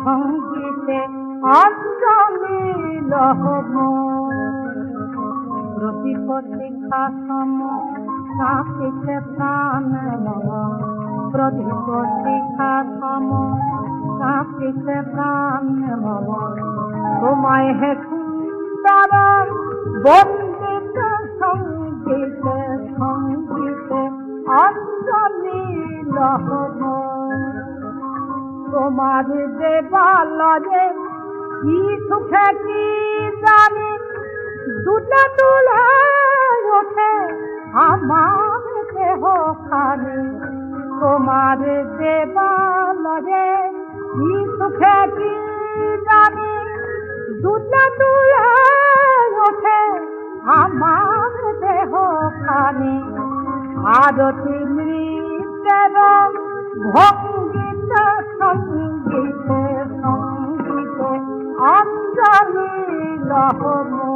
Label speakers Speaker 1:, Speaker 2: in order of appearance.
Speaker 1: সঙ্গীতে অঞ্জলি লহব রসিক শিখা সম কাঁপিতে প্রাণ প্রদীপ শিখা সম কাঁপিতে প্রাণ তোমায় হে সুন্দর বন্দিত সঙ্গীতে সঙ্গীতে অঞ্জলি লহব তোমার দেবালয়ে কি সুখে কি জানি দুটা তুলে ওঠে আমার দেহ খানি তোমার দেবালয়ে কি সুখে কি জানি দুটা তুলে ওঠে আমার দেহ খানি আরতি নৃত্যের ভঙ্গিত সঙ্গীতে সঙ্গীতে অঞ্জলি লহব